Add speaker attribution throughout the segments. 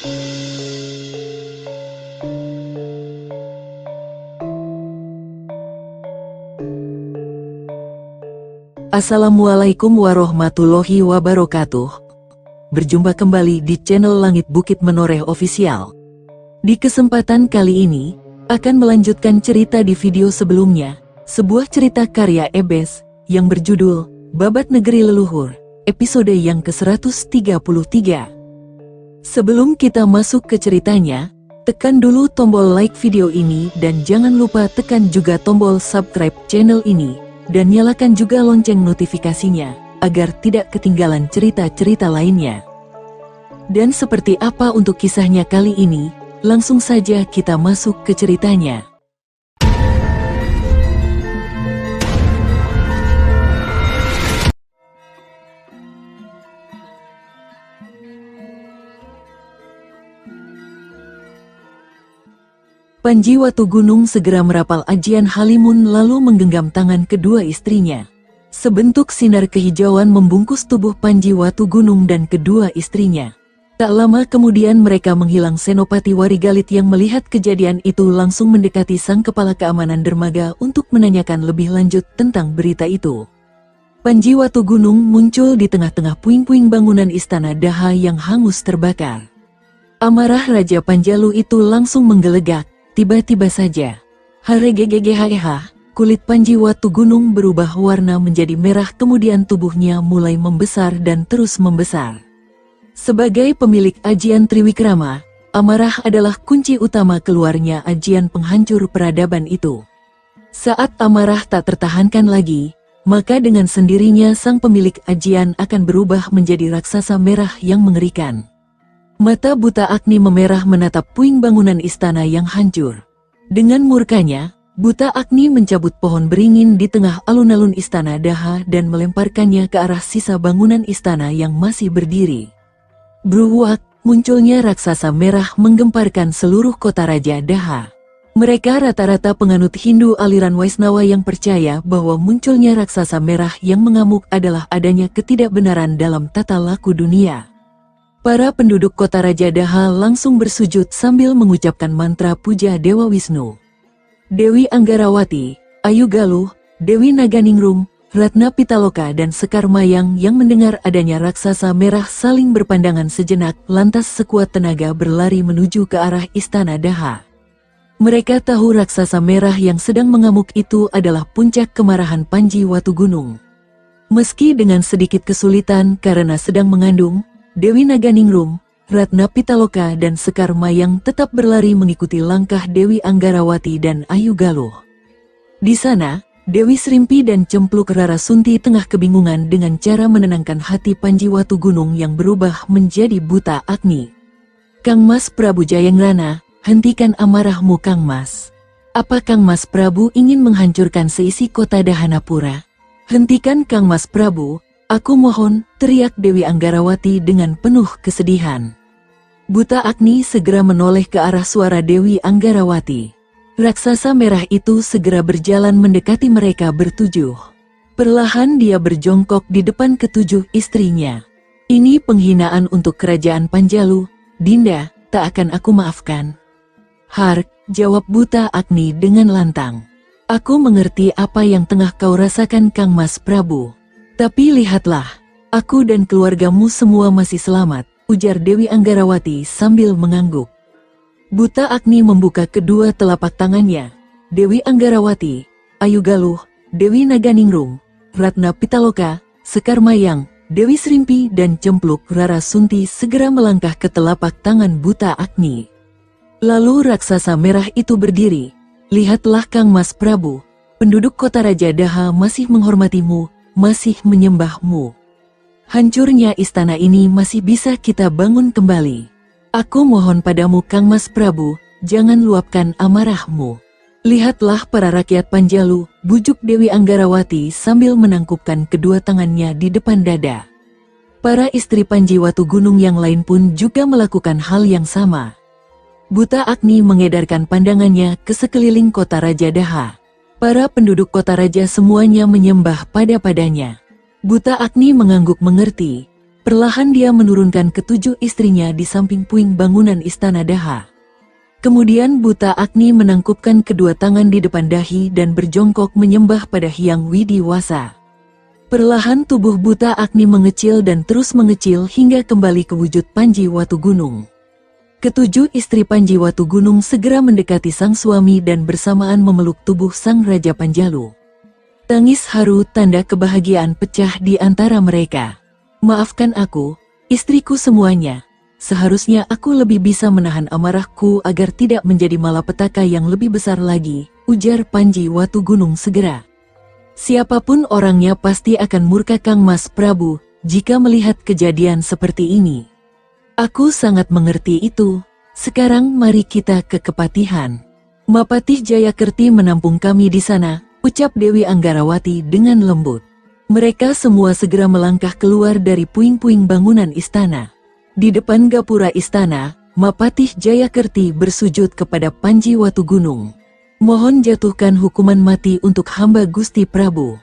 Speaker 1: Assalamualaikum warahmatullahi wabarakatuh. Berjumpa kembali di channel Langit Bukit Menoreh Official. Di kesempatan kali ini, akan melanjutkan cerita di video sebelumnya, sebuah cerita karya Ebes, yang berjudul, Babat Negeri Leluhur, episode yang ke-133. Sebelum kita masuk ke ceritanya, tekan dulu tombol like video ini dan jangan lupa tekan juga tombol subscribe channel ini. Dan nyalakan juga lonceng notifikasinya, agar tidak ketinggalan cerita-cerita lainnya. Dan seperti apa untuk kisahnya kali ini, langsung saja kita masuk ke ceritanya. Panji Watugunung segera merapal ajian Halimun lalu menggenggam tangan kedua istrinya. Sebentuk sinar kehijauan membungkus tubuh Panji Watugunung dan kedua istrinya. Tak lama kemudian mereka menghilang. Senopati Warigalit yang melihat kejadian itu langsung mendekati sang kepala keamanan dermaga untuk menanyakan lebih lanjut tentang berita itu. Panji Watugunung muncul di tengah-tengah puing-puing bangunan istana Daha yang hangus terbakar. Amarah Raja Panjalu itu langsung menggelegak. Tiba-tiba saja, haregegegehaeha, kulit Panji Watugunung berubah warna menjadi merah kemudian tubuhnya mulai membesar dan terus membesar. Sebagai pemilik ajian Triwikrama, amarah adalah kunci utama keluarnya ajian penghancur peradaban itu. Saat amarah tak tertahankan lagi, maka dengan sendirinya sang pemilik ajian akan berubah menjadi raksasa merah yang mengerikan. Mata buta Agni memerah menatap puing bangunan istana yang hancur. Dengan murkanya, buta Agni mencabut pohon beringin di tengah alun-alun istana Daha dan melemparkannya ke arah sisa bangunan istana yang masih berdiri. Bruwak, munculnya raksasa merah menggemparkan seluruh kota Raja Daha. Mereka rata-rata penganut Hindu aliran Waisnawa yang percaya bahwa munculnya raksasa merah yang mengamuk adalah adanya ketidakbenaran dalam tata laku dunia. Para penduduk kota Raja Daha langsung bersujud sambil mengucapkan mantra puja Dewa Wisnu. Dewi Anggarawati, Ayu Galuh, Dewi Naganingrum, Ratna Pitaloka dan Sekar Mayang yang mendengar adanya raksasa merah saling berpandangan sejenak lantas sekuat tenaga berlari menuju ke arah istana Daha. Mereka tahu raksasa merah yang sedang mengamuk itu adalah puncak kemarahan Panji Watugunung. Meski dengan sedikit kesulitan karena sedang mengandung, Dewi Naganingrum, Ratna Pitaloka dan Sekar Mayang tetap berlari mengikuti langkah Dewi Anggarawati dan Ayu Galuh. Di sana, Dewi Srimpi dan Cempluk Rarasunti tengah kebingungan dengan cara menenangkan hati Panji Watugunung yang berubah menjadi buta Agni. Kang Mas Prabu Jayangrana, hentikan amarahmu Kang Mas. Apa Kang Mas Prabu ingin menghancurkan seisi kota Dahanapura? Hentikan Kang Mas Prabu. Aku mohon, teriak Dewi Anggarawati dengan penuh kesedihan. Buta Agni segera menoleh ke arah suara Dewi Anggarawati. Raksasa merah itu segera berjalan mendekati mereka bertujuh. Perlahan dia berjongkok di depan ketujuh istrinya. Ini penghinaan untuk kerajaan Panjalu, Dinda, tak akan aku maafkan. Hark, jawab buta Agni dengan lantang. Aku mengerti apa yang tengah kau rasakan Kang Mas Prabu. Tapi lihatlah, aku dan keluargamu semua masih selamat, ujar Dewi Anggarawati sambil mengangguk. Buta Agni membuka kedua telapak tangannya. Dewi Anggarawati, Ayu Galuh, Dewi Naganingrum, Ratna Pitaloka, Sekar Mayang, Dewi Srimpi dan Cempluk Rarasunti segera melangkah ke telapak tangan buta Agni. Lalu raksasa merah itu berdiri. Lihatlah Kang Mas Prabu, penduduk kota Raja Daha masih menghormatimu, masih menyembahmu. Hancurnya istana ini masih bisa kita bangun kembali. Aku mohon padamu Kang Mas Prabu, jangan luapkan amarahmu. Lihatlah para rakyat Panjalu, bujuk Dewi Anggarawati sambil menangkupkan kedua tangannya di depan dada. Para istri Panji Watugunung yang lain pun juga melakukan hal yang sama. Buta Agni mengedarkan pandangannya ke sekeliling kota Raja Daha. Para penduduk kota raja semuanya menyembah padanya. Buta Agni mengangguk mengerti. Perlahan dia menurunkan ketujuh istrinya di samping puing bangunan istana Daha. Kemudian Buta Agni menangkupkan kedua tangan di depan dahi dan berjongkok menyembah pada Hyang Widiwasa. Perlahan tubuh Buta Agni mengecil dan terus mengecil hingga kembali ke wujud Panji Watu Gunung. Ketujuh istri Panji Watu Gunung segera mendekati sang suami dan bersamaan memeluk tubuh sang Raja Panjalu. Tangis haru tanda kebahagiaan pecah di antara mereka. "Maafkan aku, istriku semuanya. Seharusnya aku lebih bisa menahan amarahku agar tidak menjadi malapetaka yang lebih besar lagi," ujar Panji Watu Gunung segera. "Siapapun orangnya pasti akan murka Kang Mas Prabu jika melihat kejadian seperti ini. Aku sangat mengerti itu. Sekarang mari kita ke Kepatihan. Mapatih Jayakerti menampung kami di sana," ucap Dewi Anggarawati dengan lembut. Mereka semua segera melangkah keluar dari puing-puing bangunan istana. Di depan gapura istana, Mapatih Jayakerti bersujud kepada Panji Watu Gunung. "Mohon jatuhkan hukuman mati untuk hamba Gusti Prabu."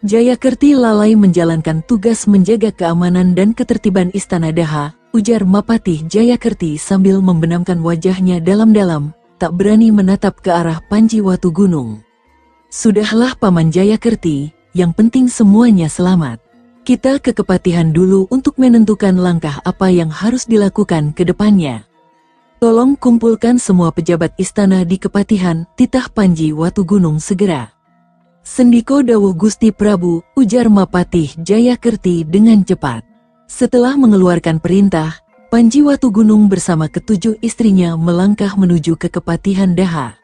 Speaker 1: Jayakerti lalai menjalankan tugas menjaga keamanan dan ketertiban istana Daha, ujar Mapatih Jayakerti sambil membenamkan wajahnya dalam-dalam, tak berani menatap ke arah Panji Watu Gunung. "Sudahlah Paman Jayakerti, yang penting semuanya selamat. Kita ke Kepatihan dulu untuk menentukan langkah apa yang harus dilakukan ke depannya. Tolong kumpulkan semua pejabat istana di Kepatihan," titah Panji Watu Gunung segera. "Sendiko dawuh Gusti Prabu," ujar Mapatih Jayakerti dengan cepat. Setelah mengeluarkan perintah, Panji Watu Gunung bersama ketujuh istrinya melangkah menuju ke Kepatihan Daha.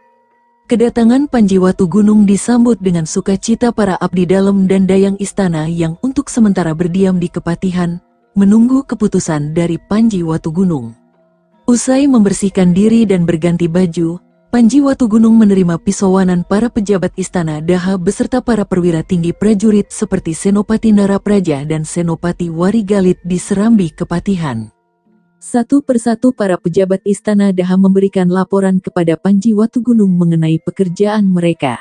Speaker 1: Kedatangan Panji Watu Gunung disambut dengan sukacita para abdi dalam dan dayang istana yang untuk sementara berdiam di Kepatihan, menunggu keputusan dari Panji Watu Gunung. Usai membersihkan diri dan berganti baju, Panji Watu Gunung menerima pisauanan para pejabat istana Daha beserta para perwira tinggi prajurit seperti Senopati Narapraja dan Senopati Warigalit di Serambi Kepatihan. Satu persatu para pejabat istana Daha memberikan laporan kepada Panji Watu Gunung mengenai pekerjaan mereka.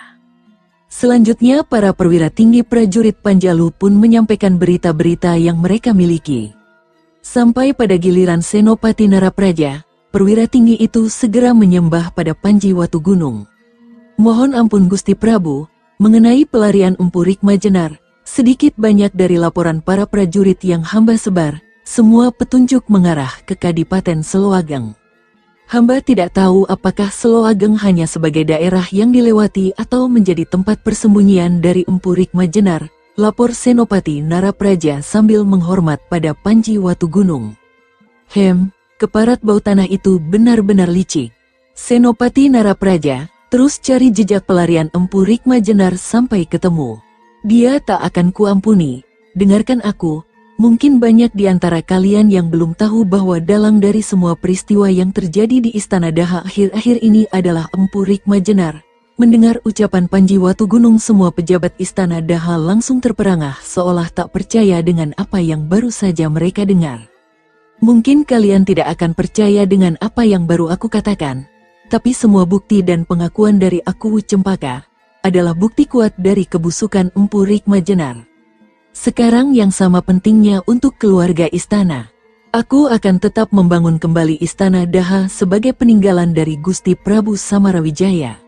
Speaker 1: Selanjutnya para perwira tinggi prajurit Panjalu pun menyampaikan berita-berita yang mereka miliki. Sampai pada giliran Senopati Narapraja, perwira tinggi itu segera menyembah pada Panji Watu Gunung. "Mohon ampun Gusti Prabu, mengenai pelarian Empu Rikma Jenar, sedikit banyak dari laporan para prajurit yang hamba sebar, semua petunjuk mengarah ke Kadipaten Seloageng. Hamba tidak tahu apakah Seloageng hanya sebagai daerah yang dilewati atau menjadi tempat persembunyian dari Empu Rikma Jenar," lapor Senopati Narapraja sambil menghormat pada Panji Watu Gunung. Keparat bau tanah itu benar-benar licik. Senopati Narapraja terus cari jejak pelarian Empu Rikma Jenar sampai ketemu. "Dia tak akan kuampuni. Dengarkan aku, mungkin banyak di antara kalian yang belum tahu bahwa dalang dari semua peristiwa yang terjadi di Istana Daha akhir-akhir ini adalah Empu Rikma Jenar." Mendengar ucapan Panji Watu Gunung, semua pejabat Istana Daha langsung terperangah seolah tak percaya dengan apa yang baru saja mereka dengar. "Mungkin kalian tidak akan percaya dengan apa yang baru aku katakan, tapi semua bukti dan pengakuan dari aku Cempaka adalah bukti kuat dari kebusukan Empu Rikma Jenar. Sekarang yang sama pentingnya untuk keluarga istana. Aku akan tetap membangun kembali Istana Daha sebagai peninggalan dari Gusti Prabu Samarawijaya.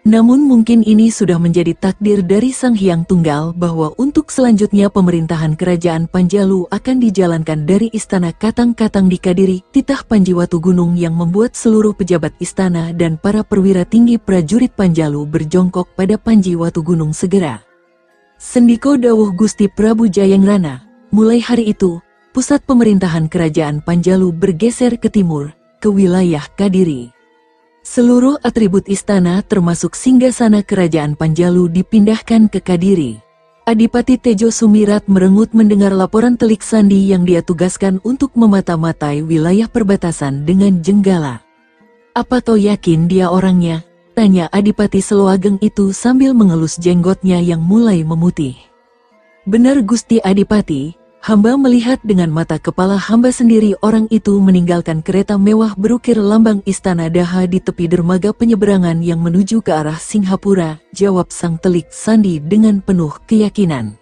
Speaker 1: Namun mungkin ini sudah menjadi takdir dari Sang Hyang Tunggal bahwa untuk selanjutnya pemerintahan kerajaan Panjalu akan dijalankan dari Istana Katang-Katang di Kadiri," titah Panji Watu Gunung yang membuat seluruh pejabat istana dan para perwira tinggi prajurit Panjalu berjongkok pada Panji Watu Gunung segera. "Sendiko dawuh Gusti Prabu Jayangrana, mulai hari itu, pusat pemerintahan kerajaan Panjalu bergeser ke timur, ke wilayah Kadiri. Seluruh atribut istana termasuk singgasana kerajaan Panjalu dipindahkan ke Kadiri." Adipati Tejo Sumirat merengut mendengar laporan Telik Sandi yang dia tugaskan untuk memata-matai wilayah perbatasan dengan Jenggala. "Apa kau yakin dia orangnya?" tanya Adipati Seloageng itu sambil mengelus jenggotnya yang mulai memutih. "Benar Gusti Adipati, hamba melihat dengan mata kepala hamba sendiri orang itu meninggalkan kereta mewah berukir lambang Istana Daha di tepi dermaga penyeberangan yang menuju ke arah Singhapura," jawab Sang Telik Sandi dengan penuh keyakinan.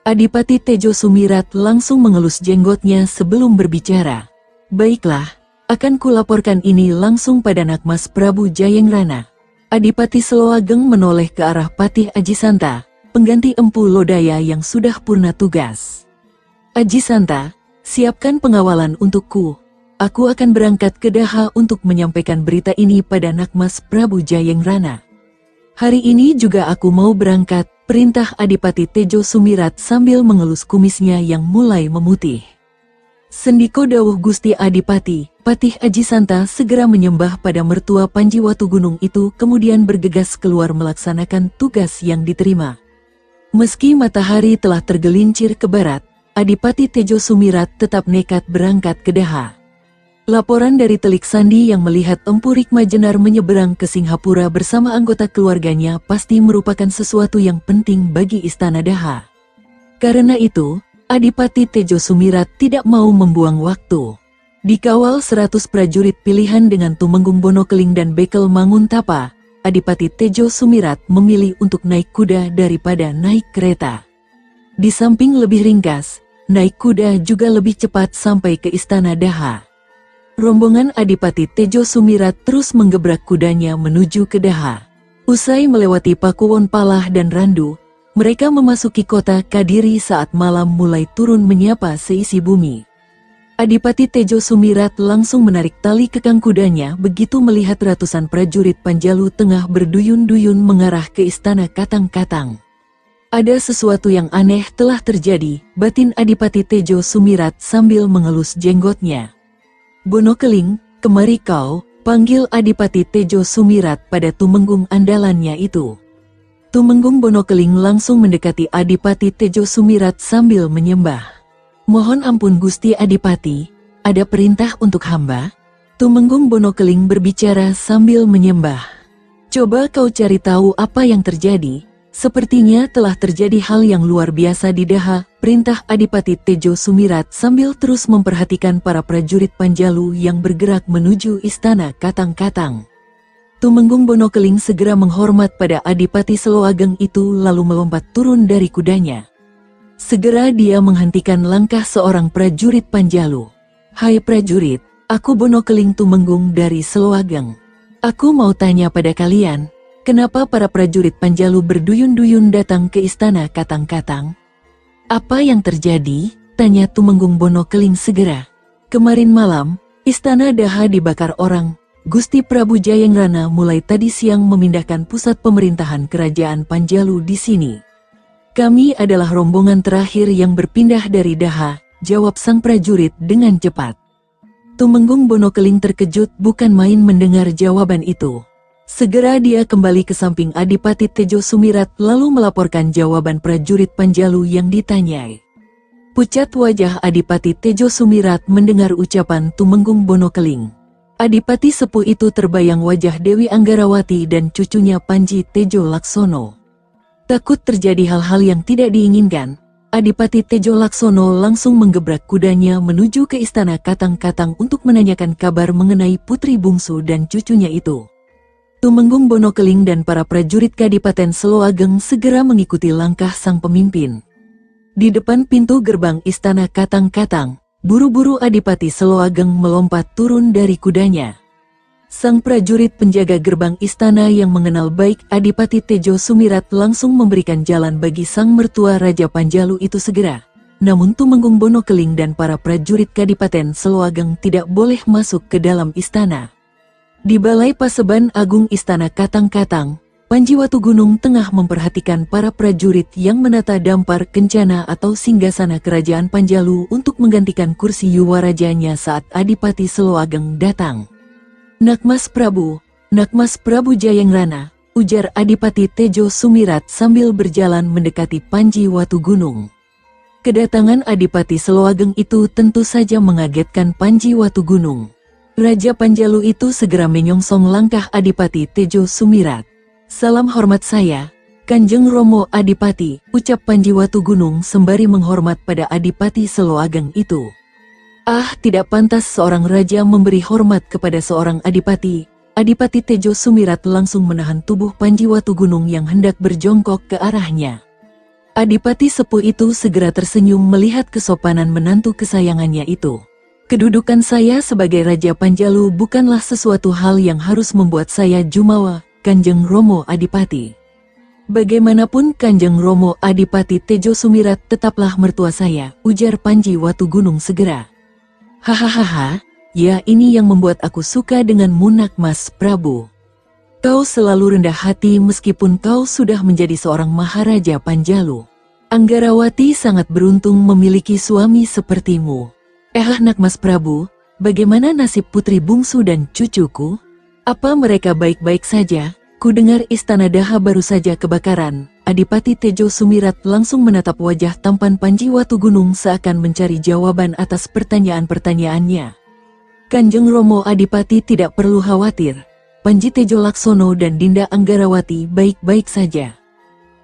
Speaker 1: Adipati Tejo Sumirat langsung mengelus jenggotnya sebelum berbicara. Baiklah, akan kulaporkan ini langsung pada Nakmas Prabu Jayengrana. Adipati Seloageng menoleh ke arah Patih Ajisanta, pengganti Empu Lodaya yang sudah purna tugas. Ajisanta, siapkan pengawalan untukku. Aku akan berangkat ke Daha untuk menyampaikan berita ini pada Nakmas Prabu Jayengrana. Hari ini juga aku mau berangkat, perintah Adipati Tejo Sumirat sambil mengelus kumisnya yang mulai memutih. Sendiko dawuh Gusti Adipati, Patih Ajisanta segera menyembah pada mertua Panji Watugunung itu kemudian bergegas keluar melaksanakan tugas yang diterima. Meski matahari telah tergelincir ke barat, Adipati Tejo Sumirat tetap nekat berangkat ke Daha. Laporan dari Telik Sandi yang melihat Empu Rikma Jenar menyeberang ke Singhapura bersama anggota keluarganya pasti merupakan sesuatu yang penting bagi Istana Daha. Karena itu, Adipati Tejo Sumirat tidak mau membuang waktu. Dikawal 100 prajurit pilihan dengan Tumenggung Bonokeling dan Bekel Manguntapa, Adipati Tejo Sumirat memilih untuk naik kuda daripada naik kereta. Di samping lebih ringkas, naik kuda juga lebih cepat sampai ke Istana Daha. Rombongan Adipati Tejo Sumirat terus menggebrak kudanya menuju ke Daha. Usai melewati Pakuwon Palah dan Randu, mereka memasuki kota Kadiri saat malam mulai turun menyapa seisi bumi. Adipati Tejo Sumirat langsung menarik tali kekang kudanya begitu melihat ratusan prajurit Panjalu tengah berduyun-duyun mengarah ke Istana Katang-Katang. Ada sesuatu yang aneh telah terjadi, batin Adipati Tejo Sumirat sambil mengelus jenggotnya. Bonokeling, kemari kau, panggil Adipati Tejo Sumirat pada Tumenggung andalannya itu. Tumenggung Bonokeling langsung mendekati Adipati Tejo Sumirat sambil menyembah. Mohon ampun Gusti Adipati, ada perintah untuk hamba? Tumenggung Bonokeling berbicara sambil menyembah. Coba kau cari tahu apa yang terjadi. Sepertinya telah terjadi hal yang luar biasa di Daha, perintah Adipati Tejo Sumirat sambil terus memperhatikan para prajurit Panjalu yang bergerak menuju Istana Katang-Katang. Tumenggung Bonokeling segera menghormat pada Adipati Seloageng itu lalu melompat turun dari kudanya. Segera dia menghentikan langkah seorang prajurit Panjalu. Hai prajurit, aku Bonokeling Tumenggung dari Seloageng. Aku mau tanya pada kalian, kenapa para prajurit Panjalu berduyun-duyun datang ke Istana Katang-Katang? Apa yang terjadi? Tanya Tumenggung Bonokeling segera. Kemarin malam, Istana Daha dibakar orang. Gusti Prabu Jayengrana mulai tadi siang memindahkan pusat pemerintahan kerajaan Panjalu di sini. Kami adalah rombongan terakhir yang berpindah dari Daha, jawab sang prajurit dengan cepat. Tumenggung Bonokeling terkejut bukan main mendengar jawaban itu. Segera dia kembali ke samping Adipati Tejo Sumirat lalu melaporkan jawaban prajurit Panjalu yang ditanyai. Pucat wajah Adipati Tejo Sumirat mendengar ucapan Tumenggung Bonokeling. Adipati sepuh itu terbayang wajah Dewi Anggarawati dan cucunya Panji Tejo Laksono. Takut terjadi hal-hal yang tidak diinginkan, Adipati Tejo Laksono langsung menggebrak kudanya menuju ke Istana Katang-Katang untuk menanyakan kabar mengenai putri bungsu dan cucunya itu. Tumenggung Bonokeling dan para prajurit Kadipaten Seloageng segera mengikuti langkah sang pemimpin. Di depan pintu gerbang Istana Katang-Katang, buru-buru Adipati Seloageng melompat turun dari kudanya. Sang prajurit penjaga gerbang istana yang mengenal baik Adipati Tejo Sumirat langsung memberikan jalan bagi sang mertua Raja Panjalu itu segera. Namun Tumenggung Bonokeling dan para prajurit Kadipaten Seloageng tidak boleh masuk ke dalam istana. Di Balai Paseban Agung Istana Katang-Katang, Panji Watugunung tengah memperhatikan para prajurit yang menata dampar kencana atau singgasana kerajaan Panjalu untuk menggantikan kursi yuwarajanya saat Adipati Seloageng datang. Nakmas Prabu Jayengrana, ujar Adipati Tejo Sumirat sambil berjalan mendekati Panji Watugunung. Kedatangan Adipati Seloageng itu tentu saja mengagetkan Panji Watugunung. Raja Panjalu itu segera menyongsong langkah Adipati Tejo Sumirat. Salam hormat saya, Kanjeng Romo Adipati, ucap Panji Watugunung sembari menghormat pada Adipati Seloageng itu. Ah, tidak pantas seorang raja memberi hormat kepada seorang adipati. Adipati Tejo Sumirat langsung menahan tubuh Panji Watugunung yang hendak berjongkok ke arahnya. Adipati sepuh itu segera tersenyum melihat kesopanan menantu kesayangannya itu. Kedudukan saya sebagai Raja Panjalu bukanlah sesuatu hal yang harus membuat saya jumawa, Kanjeng Romo Adipati. Bagaimanapun Kanjeng Romo Adipati Tejo Sumirat tetaplah mertua saya, ujar Panji Watugunung segera. Hahaha, ya ini yang membuat aku suka denganmu Nakmas Prabu. Kau selalu rendah hati meskipun kau sudah menjadi seorang Maharaja Panjalu. Anggarawati sangat beruntung memiliki suami sepertimu. Nakmas Prabu, bagaimana nasib putri bungsu dan cucuku? Apa mereka baik-baik saja? Ku dengar istana Daha baru saja kebakaran. Adipati Tejo Sumirat langsung menatap wajah tampan Panji Watugunung seakan mencari jawaban atas pertanyaan-pertanyaannya. Kanjeng Romo Adipati tidak perlu khawatir. Panji Tejo Laksono dan Dinda Anggarawati baik-baik saja.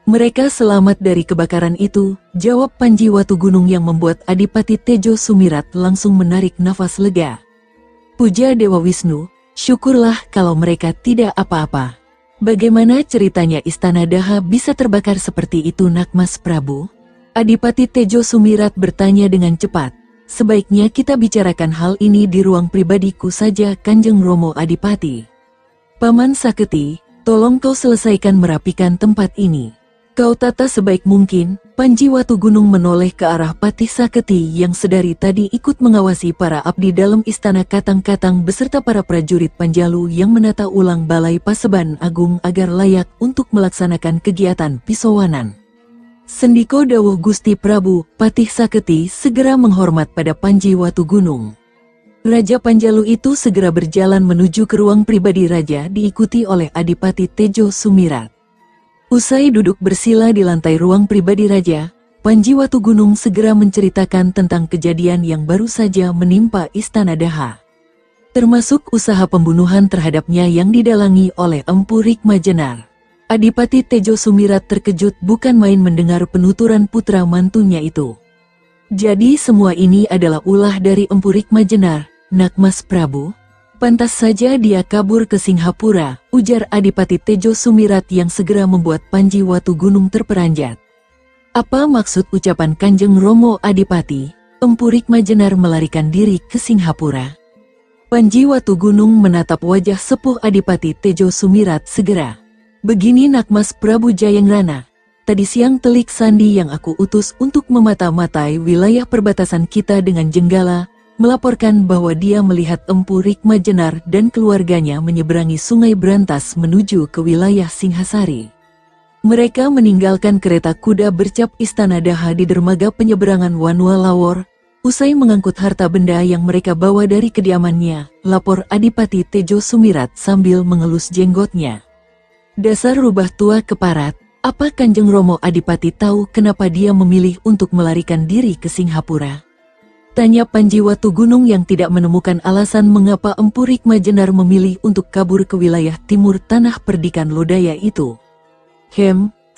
Speaker 1: Mereka selamat dari kebakaran itu, jawab Panji Watugunung yang membuat Adipati Tejo Sumirat langsung menarik nafas lega. Puja Dewa Wisnu, syukurlah kalau mereka tidak apa-apa. Bagaimana ceritanya istana Daha bisa terbakar seperti itu Nakmas Prabu? Adipati Tejo Sumirat bertanya dengan cepat. Sebaiknya kita bicarakan hal ini di ruang pribadiku saja Kanjeng Romo Adipati. Paman Saketi, tolong kau selesaikan merapikan tempat ini. Kau tata sebaik mungkin. Panji Watugunung menoleh ke arah Patih Saketi yang sedari tadi ikut mengawasi para abdi dalam istana Katang-Katang beserta para prajurit Panjalu yang menata ulang balai Paseban Agung agar layak untuk melaksanakan kegiatan pisowanan. Sendiko dawuh Gusti Prabu, Patih Saketi segera menghormat pada Panji Watugunung. Raja Panjalu itu segera berjalan menuju ke ruang pribadi raja diikuti oleh Adipati Tejo Sumirat. Usai duduk bersila di lantai ruang pribadi raja, Panji Watugunung segera menceritakan tentang kejadian yang baru saja menimpa istana Daha. Termasuk usaha pembunuhan terhadapnya yang didalangi oleh Empu Rikma Jenar. Adipati Tejo Sumirat terkejut bukan main mendengar penuturan putra mantunya itu. Jadi semua ini adalah ulah dari Empu Rikma Jenar, Nakmas Prabu? Pantas saja dia kabur ke Singhapura, ujar Adipati Tejo Sumirat yang segera membuat Panji Watugunung terperanjat. Apa maksud ucapan Kanjeng Romo Adipati, Empu Rikma Jenar melarikan diri ke Singhapura? Panji Watugunung menatap wajah sepuh Adipati Tejo Sumirat segera. Begini Nakmas Prabu Jayangrana, tadi siang Telik Sandi yang aku utus untuk memata-matai wilayah perbatasan kita dengan Jenggala, melaporkan bahwa dia melihat Empu Rikma Jenar dan keluarganya menyeberangi Sungai Brantas menuju ke wilayah Singhasari. Mereka meninggalkan kereta kuda bercap istana Daha di dermaga penyeberangan Wanua Lawor, usai mengangkut harta benda yang mereka bawa dari kediamannya, lapor Adipati Tejo Sumirat sambil mengelus jenggotnya. Dasar rubah tua keparat, apa Kanjeng Romo Adipati tahu kenapa dia memilih untuk melarikan diri ke Singhapura? Tanya Panji Watugunung yang tidak menemukan alasan mengapa Empu Rikma Jenar memilih untuk kabur ke wilayah timur tanah perdikan Lodaya itu.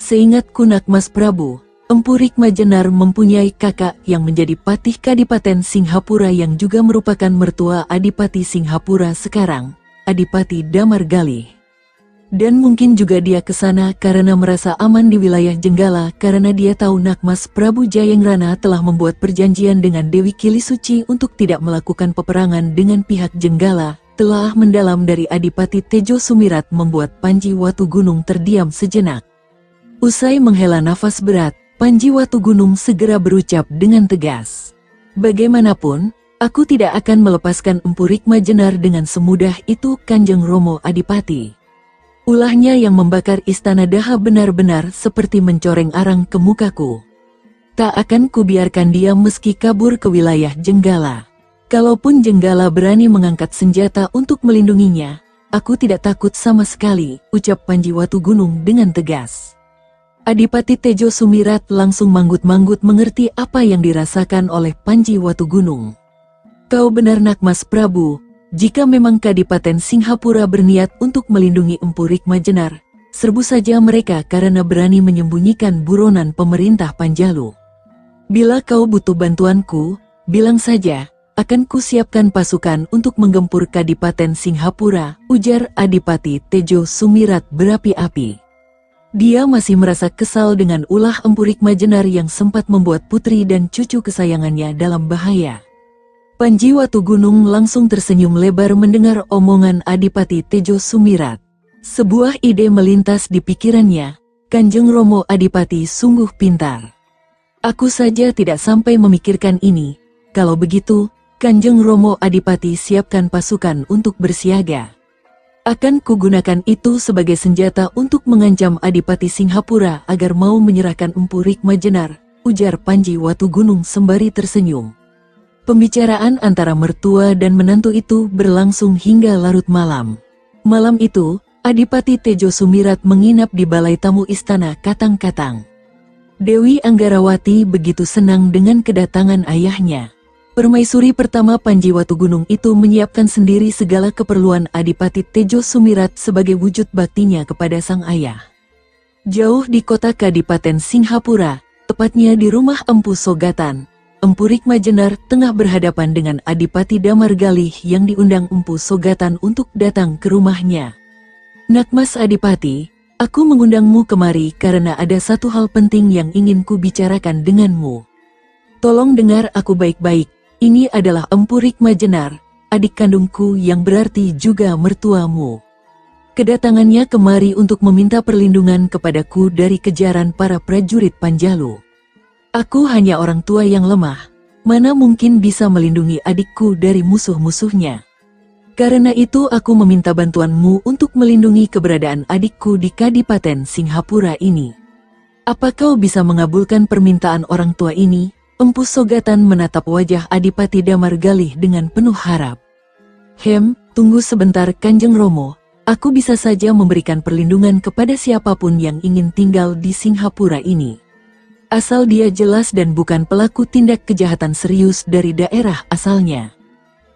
Speaker 1: Seingatku Nakmas Prabu, Empu Rikma Jenar mempunyai kakak yang menjadi patih Kadipaten Singhapura yang juga merupakan mertua Adipati Singhapura sekarang, Adipati Damar Galih. Dan mungkin juga dia ke sana karena merasa aman di wilayah Jenggala karena dia tahu Nakmas Prabu Jayangrana telah membuat perjanjian dengan Dewi Kilisuci untuk tidak melakukan peperangan dengan pihak Jenggala. Telah mendalam dari Adipati Tejo Sumirat membuat Panji Watugunung terdiam sejenak. Usai menghela nafas berat, Panji Watugunung segera berucap dengan tegas. Bagaimanapun, aku tidak akan melepaskan Empu Rikma Jenar dengan semudah itu Kanjeng Romo Adipati. Ulahnya yang membakar istana Daha benar-benar seperti mencoreng arang ke mukaku. Tak akan kubiarkan dia meski kabur ke wilayah Jenggala. Kalaupun Jenggala berani mengangkat senjata untuk melindunginya, aku tidak takut sama sekali, ucap Panji Watugunung dengan tegas. Adipati Tejo Sumirat langsung manggut-manggut mengerti apa yang dirasakan oleh Panji Watugunung. Kau benar Nakmas Prabu. Jika memang Kadipaten Singhapura berniat untuk melindungi Empu Rikma Jenar, serbu saja mereka karena berani menyembunyikan buronan pemerintah Panjalu. Bila kau butuh bantuanku, bilang saja, akan kusiapkan pasukan untuk menggempur Kadipaten Singhapura, ujar Adipati Tejo Sumirat berapi-api. Dia masih merasa kesal dengan ulah Empu Rikmajenar yang sempat membuat putri dan cucu kesayangannya dalam bahaya. Panji Watugunung langsung tersenyum lebar mendengar omongan Adipati Tejo Sumirat. Sebuah ide melintas di pikirannya, Kanjeng Romo Adipati sungguh pintar. Aku saja tidak sampai memikirkan ini. Kalau begitu, Kanjeng Romo Adipati siapkan pasukan untuk bersiaga. Akan kugunakan itu sebagai senjata untuk mengancam Adipati Singhapura agar mau menyerahkan Empu Rikmajenar, ujar Panji Watugunung sembari tersenyum. Pembicaraan antara mertua dan menantu itu berlangsung hingga larut malam. Malam itu, Adipati Tejo Sumirat menginap di balai tamu istana Katang-Katang. Dewi Anggarawati begitu senang dengan kedatangan ayahnya. Permaisuri pertama Panji Watugunung itu menyiapkan sendiri segala keperluan Adipati Tejo Sumirat sebagai wujud baktinya kepada sang ayah. Jauh di kota Kadipaten Singhapura, tepatnya di rumah Empu Sogatan, Empu Rikmajenar tengah berhadapan dengan Adipati Damargalih yang diundang Empu Sogatan untuk datang ke rumahnya. "Nak Mas Adipati, aku mengundangmu kemari karena ada satu hal penting yang ingin ku bicarakan denganmu. Tolong dengar aku baik-baik. Ini adalah Empu Rikmajenar, adik kandungku yang berarti juga mertuamu. Kedatangannya kemari untuk meminta perlindungan kepadaku dari kejaran para prajurit Panjalu. Aku hanya orang tua yang lemah, mana mungkin bisa melindungi adikku dari musuh-musuhnya. Karena itu aku meminta bantuanmu untuk melindungi keberadaan adikku di Kadipaten Singhapura ini. Apa kau bisa mengabulkan permintaan orang tua ini?" Empu Sogatan menatap wajah Adipati Damargalih dengan penuh harap. Tunggu sebentar Kanjeng Romo, aku bisa saja memberikan perlindungan kepada siapapun yang ingin tinggal di Singhapura ini. Asal dia jelas dan bukan pelaku tindak kejahatan serius dari daerah asalnya.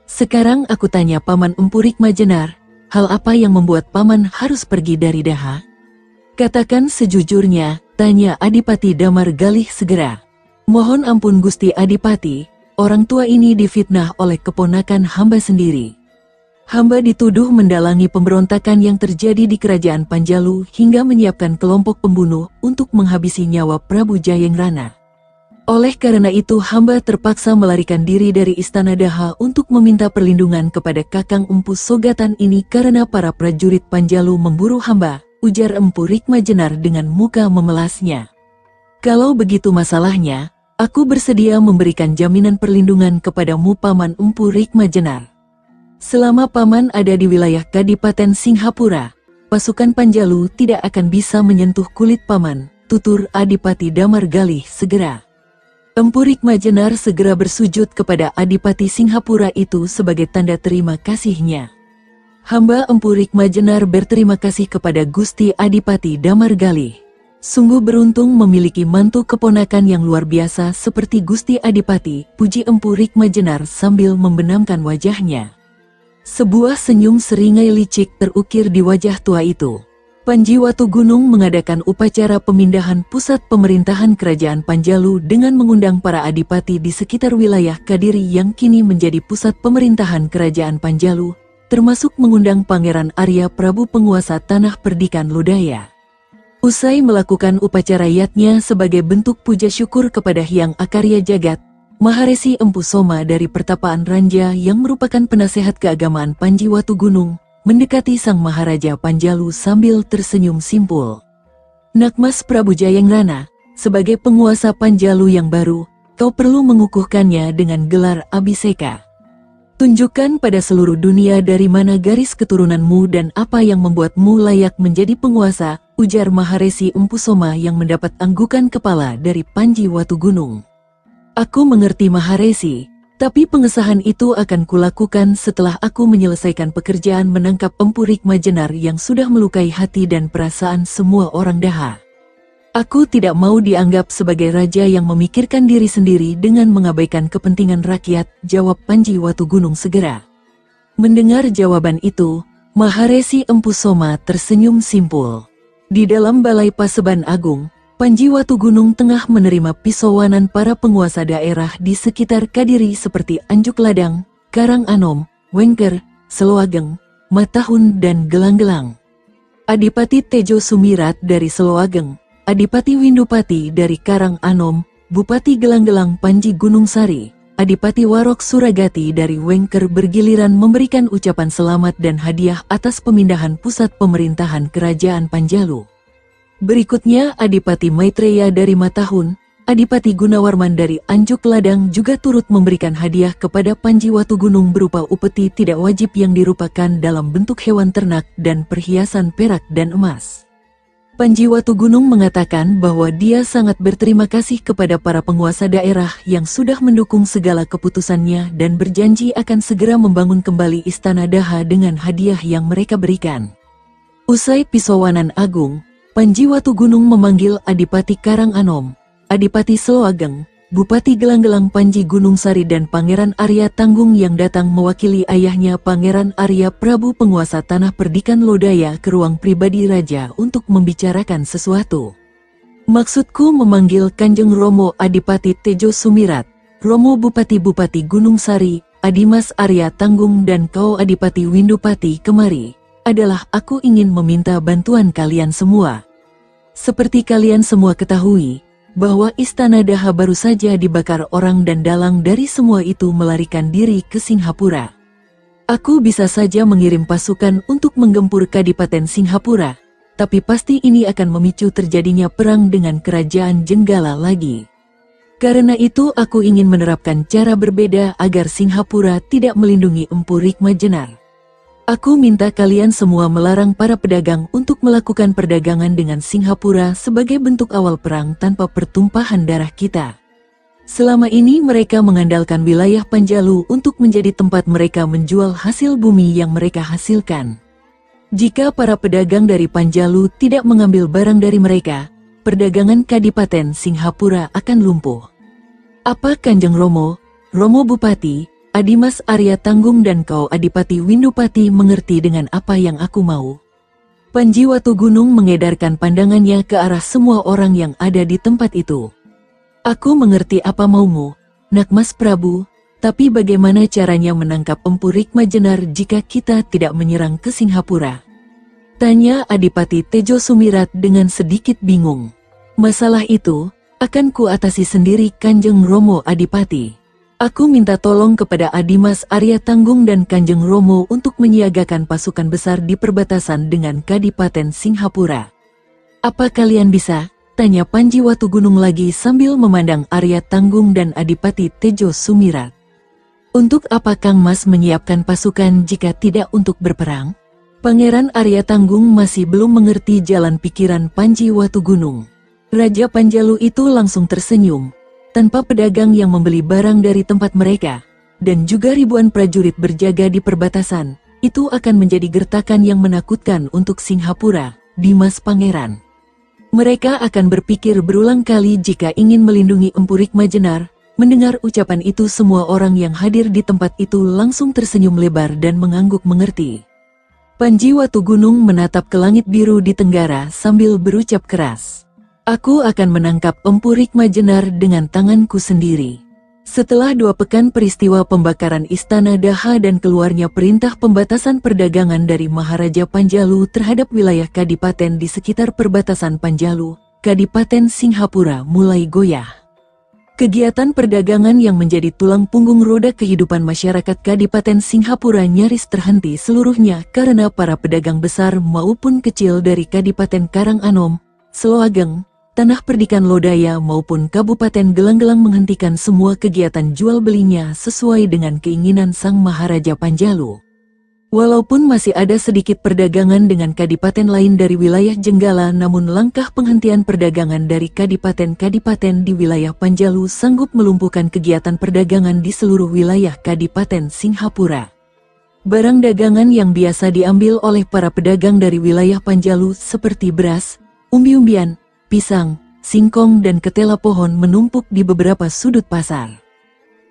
Speaker 1: Sekarang aku tanya Paman Empu Rikmajenar, hal apa yang membuat Paman harus pergi dari Daha? Katakan sejujurnya, tanya Adipati Damargalih segera. "Mohon ampun Gusti Adipati, orang tua ini difitnah oleh keponakan hamba sendiri. Hamba dituduh mendalangi pemberontakan yang terjadi di kerajaan Panjalu hingga menyiapkan kelompok pembunuh untuk menghabisi nyawa Prabu Jayengrana. Oleh karena itu hamba terpaksa melarikan diri dari istana Daha untuk meminta perlindungan kepada Kakang Empu Sogatan ini karena para prajurit Panjalu memburu hamba," ujar Empu Rikmajenar dengan muka memelasnya. "Kalau begitu masalahnya, aku bersedia memberikan jaminan perlindungan kepadamu Paman Empu Rikmajenar. Selama Paman ada di wilayah Kadipaten Singhapura, pasukan Panjalu tidak akan bisa menyentuh kulit Paman," tutur Adipati Damargalih segera. Empu Rikmajenar segera bersujud kepada Adipati Singhapura itu sebagai tanda terima kasihnya. "Hamba Empu Rikmajenar berterima kasih kepada Gusti Adipati Damargalih. Sungguh beruntung memiliki mantu keponakan yang luar biasa seperti Gusti Adipati," puji Empu Rikmajenar sambil membenamkan wajahnya. Sebuah senyum seringai licik terukir di wajah tua itu. Panji Watugunung mengadakan upacara pemindahan pusat pemerintahan kerajaan Panjalu dengan mengundang para adipati di sekitar wilayah Kadiri yang kini menjadi pusat pemerintahan kerajaan Panjalu, termasuk mengundang Pangeran Arya Prabu penguasa tanah perdikan Lodaya. Usai melakukan upacara yatnya sebagai bentuk puja syukur kepada Hyang Akarya Jagat, Maharesi Empu Soma dari Pertapaan Ranja yang merupakan penasehat keagamaan Panji Watugunung, mendekati Sang Maharaja Panjalu sambil tersenyum simpul. "Nak Mas Prabu Jayengrana, sebagai penguasa Panjalu yang baru, kau perlu mengukuhkannya dengan gelar Abhiseka. Tunjukkan pada seluruh dunia dari mana garis keturunanmu dan apa yang membuatmu layak menjadi penguasa," ujar Maharesi Empu Soma yang mendapat anggukan kepala dari Panji Watugunung. "Aku mengerti Maharesi, tapi pengesahan itu akan kulakukan setelah aku menyelesaikan pekerjaan menangkap Empu Rikmajenar yang sudah melukai hati dan perasaan semua orang Daha. Aku tidak mau dianggap sebagai raja yang memikirkan diri sendiri dengan mengabaikan kepentingan rakyat," jawab Panji Watugunung segera. Mendengar jawaban itu, Maharesi Empu Soma tersenyum simpul. Di dalam Balai Paseban Agung, Panji Watugunung tengah menerima pisauanan para penguasa daerah di sekitar Kadiri seperti Anjuk Ladang, Karang Anom, Wengker, Seloageng, Matahun dan Gelang-Gelang. Adipati Tejo Sumirat dari Seloageng, Adipati Windupati dari Karang Anom, Bupati Gelang-Gelang Panji Gunung Sari, Adipati Warok Suragati dari Wengker bergiliran memberikan ucapan selamat dan hadiah atas pemindahan pusat pemerintahan Kerajaan Panjalu. Berikutnya Adipati Maitreya dari Matahun, Adipati Gunawarman dari Anjuk Ladang juga turut memberikan hadiah kepada Panji Watugunung berupa upeti tidak wajib yang dirupakan dalam bentuk hewan ternak dan perhiasan perak dan emas. Panji Watugunung mengatakan bahwa dia sangat berterima kasih kepada para penguasa daerah yang sudah mendukung segala keputusannya dan berjanji akan segera membangun kembali Istana Daha dengan hadiah yang mereka berikan. Usai pisowanan agung, Panji Watugunung memanggil Adipati Karang Anom, Adipati Seloageng, Bupati Gelang-Gelang Panji Gunung Sari dan Pangeran Arya Tanggung yang datang mewakili ayahnya Pangeran Arya Prabu penguasa tanah Perdikan Lodaya ke ruang pribadi raja untuk membicarakan sesuatu. Maksudku memanggil Kanjeng Romo Adipati Tejo Sumirat, Romo Bupati-Bupati Gunung Sari, Adimas Arya Tanggung dan kau Adipati Windupati kemari, adalah aku ingin meminta bantuan kalian semua. Seperti kalian semua ketahui, bahwa Istana Daha baru saja dibakar orang dan dalang dari semua itu melarikan diri ke Singhapura. Aku bisa saja mengirim pasukan untuk menggempur Kadipaten Singhapura, tapi pasti ini akan memicu terjadinya perang dengan Kerajaan Jenggala lagi. Karena itu aku ingin menerapkan cara berbeda agar Singhapura tidak melindungi Empu Rikma Jenar. Aku minta kalian semua melarang para pedagang untuk melakukan perdagangan dengan Singhapura sebagai bentuk awal perang tanpa pertumpahan darah kita. Selama ini mereka mengandalkan wilayah Panjalu untuk menjadi tempat mereka menjual hasil bumi yang mereka hasilkan. Jika para pedagang dari Panjalu tidak mengambil barang dari mereka, perdagangan Kadipaten Singhapura akan lumpuh. Apa Kanjeng Romo, Romo Bupati, Adimas Arya Tanggung dan kau Adipati Windupati mengerti dengan apa yang aku mau? Panji Watugunung mengedarkan pandangannya ke arah semua orang yang ada di tempat itu. Aku mengerti apa maumu, Nak Mas Prabu, tapi bagaimana caranya menangkap Empu Rikma Jenar jika kita tidak menyerang ke Singhapura? Tanya Adipati Tejo Sumirat dengan sedikit bingung. Masalah itu akan kuatasi sendiri Kanjeng Romo Adipati. Aku minta tolong kepada Adimas Arya Tanggung dan Kanjeng Romo untuk menyiagakan pasukan besar di perbatasan dengan Kadipaten Singhapura. Apa kalian bisa? Tanya Panji Watugunung lagi sambil memandang Arya Tanggung dan Adipati Tejo Sumirat. Untuk apa Kang Mas menyiapkan pasukan jika tidak untuk berperang? Pangeran Arya Tanggung masih belum mengerti jalan pikiran Panji Watugunung. Raja Panjalu itu langsung tersenyum. Tanpa pedagang yang membeli barang dari tempat mereka, dan juga ribuan prajurit berjaga di perbatasan, itu akan menjadi gertakan yang menakutkan untuk Singhapura, Dimas Pangeran. Mereka akan berpikir berulang kali jika ingin melindungi Empu Rikma Jenar. Mendengar ucapan itu semua orang yang hadir di tempat itu langsung tersenyum lebar dan mengangguk mengerti. Panji Watugunung menatap ke langit biru di tenggara sambil berucap keras. Aku akan menangkap Empu Rikma Jenar dengan tanganku sendiri. Setelah 2 pekan peristiwa pembakaran Istana Daha dan keluarnya perintah pembatasan perdagangan dari Maharaja Panjalu terhadap wilayah Kadipaten di sekitar perbatasan Panjalu, Kadipaten Singhapura mulai goyah. Kegiatan perdagangan yang menjadi tulang punggung roda kehidupan masyarakat Kadipaten Singhapura nyaris terhenti seluruhnya karena para pedagang besar maupun kecil dari Kadipaten Karang Anom, Seloageng, Tanah Perdikan Lodaya maupun Kabupaten Gelang-Gelang menghentikan semua kegiatan jual belinya sesuai dengan keinginan Sang Maharaja Panjalu. Walaupun masih ada sedikit perdagangan dengan kadipaten lain dari wilayah Jenggala, namun langkah penghentian perdagangan dari kadipaten-kadipaten di wilayah Panjalu sanggup melumpuhkan kegiatan perdagangan di seluruh wilayah Kadipaten Singhapura. Barang dagangan yang biasa diambil oleh para pedagang dari wilayah Panjalu seperti beras, umbi-umbian, pisang, singkong dan ketela pohon menumpuk di beberapa sudut pasar.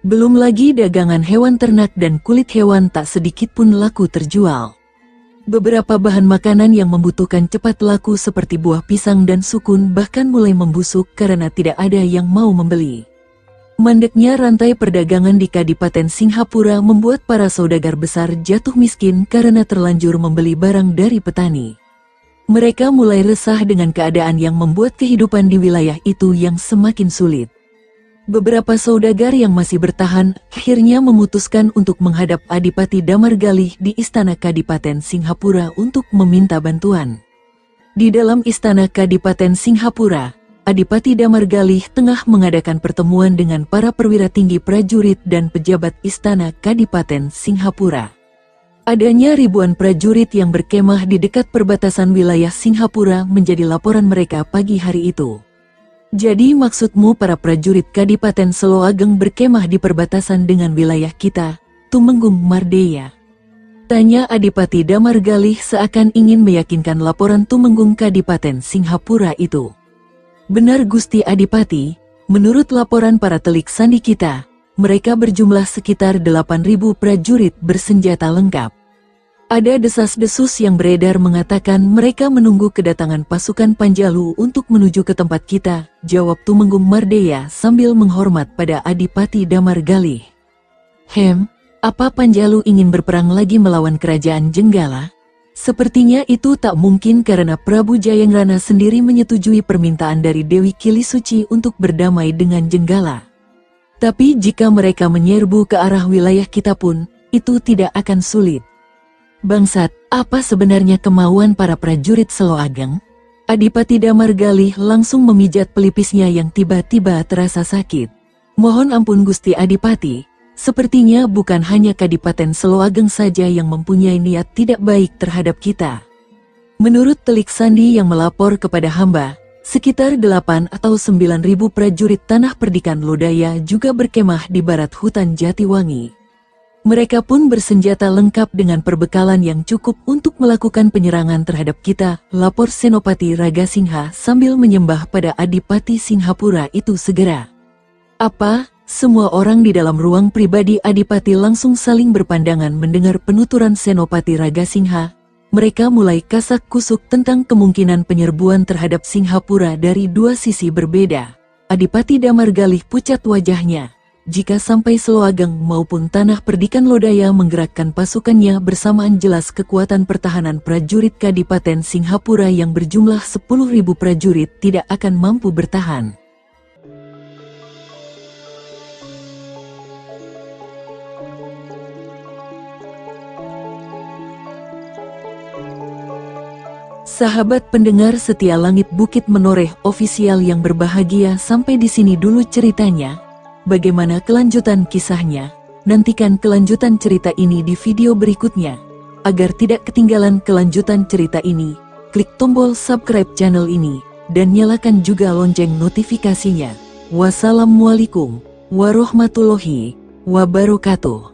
Speaker 1: Belum lagi dagangan hewan ternak dan kulit hewan tak sedikit pun laku terjual. Beberapa bahan makanan yang membutuhkan cepat laku seperti buah pisang dan sukun bahkan mulai membusuk karena tidak ada yang mau membeli. Mandeknya rantai perdagangan di Kadipaten Singhapura membuat para saudagar besar jatuh miskin karena terlanjur membeli barang dari petani. Mereka mulai resah dengan keadaan yang membuat kehidupan di wilayah itu yang semakin sulit. Beberapa saudagar yang masih bertahan akhirnya memutuskan untuk menghadap Adipati Damargalih di Istana Kadipaten Singhapura untuk meminta bantuan. Di dalam Istana Kadipaten Singhapura, Adipati Damargalih tengah mengadakan pertemuan dengan para perwira tinggi prajurit dan pejabat Istana Kadipaten Singhapura. Adanya ribuan prajurit yang berkemah di dekat perbatasan wilayah Singhapura menjadi laporan mereka pagi hari itu. Jadi maksudmu para prajurit Kadipaten Selo Ageng berkemah di perbatasan dengan wilayah kita, Tumenggung Mardeya? Tanya Adipati Damargalih seakan ingin meyakinkan laporan Tumenggung Kadipaten Singhapura itu. Benar Gusti Adipati, menurut laporan para telik sandi kita, mereka berjumlah sekitar 8.000 prajurit bersenjata lengkap. Ada desas-desus yang beredar mengatakan mereka menunggu kedatangan pasukan Panjalu untuk menuju ke tempat kita, jawab Tumenggung Mardeya sambil menghormat pada Adipati Damargalih. Apa Panjalu ingin berperang lagi melawan kerajaan Jenggala? Sepertinya itu tak mungkin karena Prabu Jayangrana sendiri menyetujui permintaan dari Dewi Kilisuci untuk berdamai dengan Jenggala. Tapi jika mereka menyerbu ke arah wilayah kita pun, itu tidak akan sulit. Bangsat, apa sebenarnya kemauan para prajurit Selo Ageng? Adipati Damargalih langsung memijat pelipisnya yang tiba-tiba terasa sakit. Mohon ampun Gusti Adipati, sepertinya bukan hanya Kadipaten Selo Ageng saja yang mempunyai niat tidak baik terhadap kita. Menurut telik sandi yang melapor kepada hamba, sekitar 8 atau 9.000 prajurit Tanah Perdikan Lodaya juga berkemah di barat hutan Jatiwangi. Mereka pun bersenjata lengkap dengan perbekalan yang cukup untuk melakukan penyerangan terhadap kita, lapor Senopati Ragasingha sambil menyembah pada Adipati Singhapura itu segera. Apa? Semua orang di dalam ruang pribadi Adipati langsung saling berpandangan mendengar penuturan Senopati Ragasingha. Mereka mulai kasak-kusuk tentang kemungkinan penyerbuan terhadap Singhapura dari dua sisi berbeda. Adipati Damargalih pucat wajahnya. Jika sampai Selo Ageng maupun Tanah Perdikan Lodaya menggerakkan pasukannya bersamaan, jelas kekuatan pertahanan prajurit Kadipaten Singhapura yang berjumlah 10.000 prajurit tidak akan mampu bertahan. Sahabat pendengar setia Langit Bukit Menoreh ofisial yang berbahagia, sampai di sini dulu ceritanya. Bagaimana kelanjutan kisahnya? Nantikan kelanjutan cerita ini di video berikutnya. Agar tidak ketinggalan kelanjutan cerita ini, klik tombol subscribe channel ini dan nyalakan juga lonceng notifikasinya. Wassalamualaikum warahmatullahi wabarakatuh.